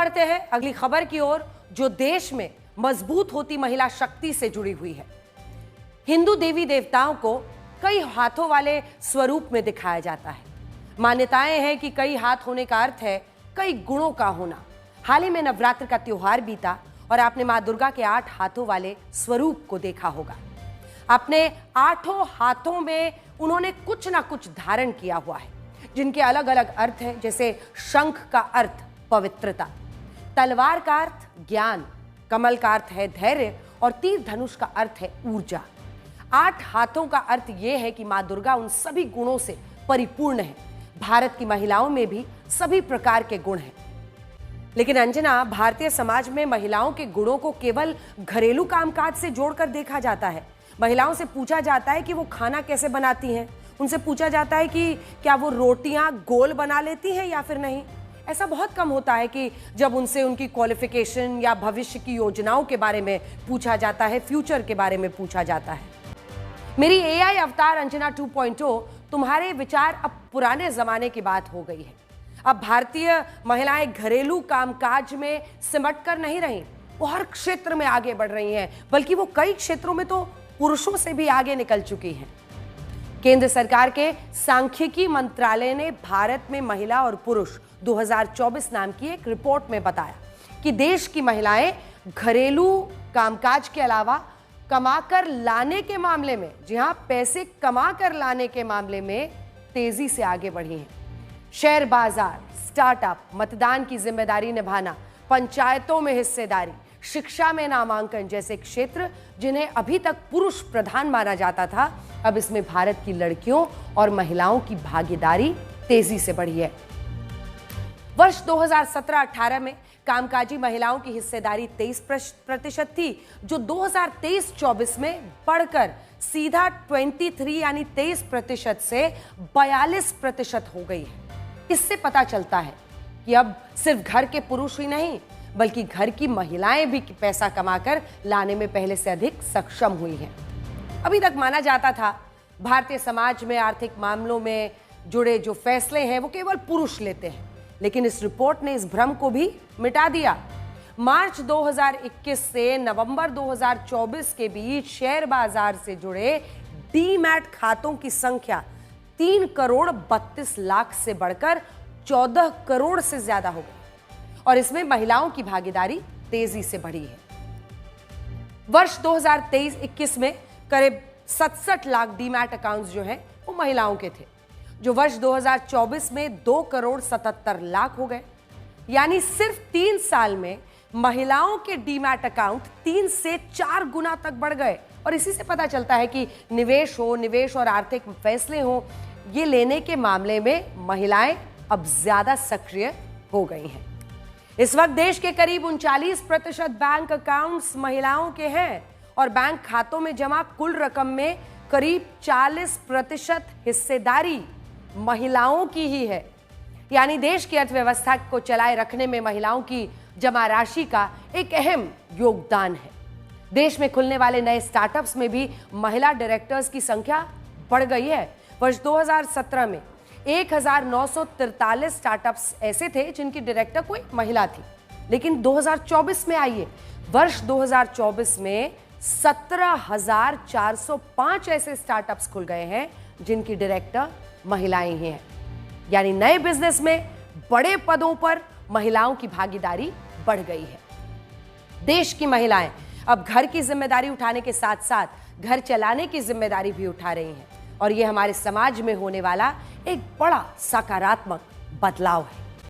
बढ़ते हैं अगली खबर की ओर, जो देश में मजबूत होती महिला शक्ति से जुड़ी हुई है। हिंदू देवी देवताओं को कई हाथों वाले स्वरूप में दिखाया जाता है। मान्यताएं हैं कि कई हाथ होने का अर्थ है कई गुणों का होना। हाल ही में नवरात्र का त्योहार बीता और आपने मां दुर्गा के 8 हाथों वाले स्वरूप को देखा होगा। अपने 8 हाथों में उन्होंने कुछ ना कुछ धारण किया हुआ है, जिनके अलग अलग अर्थ हैं। जैसे शंख का अर्थ पवित्रता, तलवार का अर्थ ज्ञान, कमल का अर्थ है धैर्य और तीर धनुष का अर्थ है ऊर्जा। 8 हाथों का अर्थ यह है कि मां दुर्गा उन सभी गुणों से परिपूर्ण है। भारत की महिलाओं में भी सभी प्रकार के गुण हैं। लेकिन अंजना, भारतीय समाज में महिलाओं के गुणों को केवल घरेलू कामकाज से जोड़कर देखा जाता है। महिलाओं से पूछा जाता है कि वो खाना कैसे बनाती हैं, उनसे पूछा जाता है कि क्या वो रोटियां गोल बना लेती हैं या फिर नहीं। ऐसा बहुत कम होता है कि जब उनसे उनकी क्वालिफिकेशन या भविष्य की योजनाओं के बारे में पूछा जाता है, फ्यूचर के बारे में पूछा जाता है। मेरी एआई अवतार अंजना 2.0 तुम्हारे विचार अब पुराने जमाने की बात हो गई है। अब भारतीय महिलाएं घरेलू कामकाज में सिमट कर नहीं रही, वो हर क्षेत्र में आगे बढ़ रही हैं, बल्कि वो कई क्षेत्रों में तो पुरुषों से भी आगे निकल चुकी हैं। केंद्र सरकार के सांख्यिकी मंत्रालय ने भारत में महिला और पुरुष 2024 नाम की एक रिपोर्ट में बताया कि देश की महिलाएं घरेलू कामकाज के अलावा कमाकर लाने के मामले में, जी हां, पैसे कमाकर लाने के मामले में तेजी से आगे बढ़ी हैं। शेयर बाजार, स्टार्टअप, मतदान की जिम्मेदारी निभाना, पंचायतों में हिस्सेदारी, शिक्षा में नामांकन जैसे क्षेत्र जिन्हें अभी तक पुरुष प्रधान माना जाता था, अब इसमें भारत की लड़कियों और महिलाओं की भागीदारी तेजी से बढ़ी है। वर्ष 2017-18 में कामकाजी महिलाओं की हिस्सेदारी 23% थी, जो 2023-24 में बढ़कर सीधा 23 यानी 23% से 42% हो गई है। इससे पता चलता है कि अब सिर्फ घर के पुरुष ही नहीं, बल्कि घर की महिलाएं भी पैसा कमाकर लाने में पहले से अधिक सक्षम हुई हैं। अभी तक माना जाता था भारतीय समाज में आर्थिक मामलों में जुड़े जो फैसले हैं वो केवल पुरुष लेते हैं, लेकिन इस रिपोर्ट ने इस भ्रम को भी मिटा दिया। मार्च 2021 से नवंबर 2024 के बीच शेयर बाजार से जुड़े डीमैट खातों की संख्या 3 करोड़ 32 लाख से बढ़कर 14 करोड़ से ज्यादा हो गई और इसमें महिलाओं की भागीदारी तेजी से बढ़ी है। वर्ष 2023-21 में करीब 67 लाख डीमैट अकाउंट्स जो हैं वो महिलाओं के थे, जो वर्ष 2024 में 2 करोड़ 77 लाख हो गए। यानी सिर्फ 3 साल में महिलाओं के डीमैट अकाउंट 3 से 4 गुना तक बढ़ गए। और इसी से पता चलता है कि निवेश और आर्थिक फैसले हो, ये लेने के मामले में महिलाएं अब ज्यादा सक्रिय हो गई हैं। इस वक्त देश के करीब 39% बैंक अकाउंट्स महिलाओं के हैं और बैंक खातों में जमा कुल रकम में करीब 40% हिस्सेदारी महिलाओं की ही है। यानी देश की अर्थव्यवस्था को चलाए रखने में महिलाओं की जमा राशि का एक अहम योगदान है। देश में खुलने वाले नए स्टार्टअप्स में भी महिला डायरेक्टर्स की संख्या बढ़ गई है। वर्ष 2017 में 1943 स्टार्टअप्स ऐसे थे जिनकी डायरेक्टर कोई महिला थी, लेकिन 2024 में आइए, वर्ष 2024 में 17,405 ऐसे स्टार्टअप्स खुल गए हैं जिनकी डायरेक्टर महिलाएं ही हैं। यानी नए बिजनेस में बड़े पदों पर महिलाओं की भागीदारी बढ़ गई है। देश की महिलाएं अब घर की जिम्मेदारी उठाने के साथ साथ घर चलाने की जिम्मेदारी भी उठा रही हैं और यह हमारे समाज में होने वाला एक बड़ा सकारात्मक बदलाव है।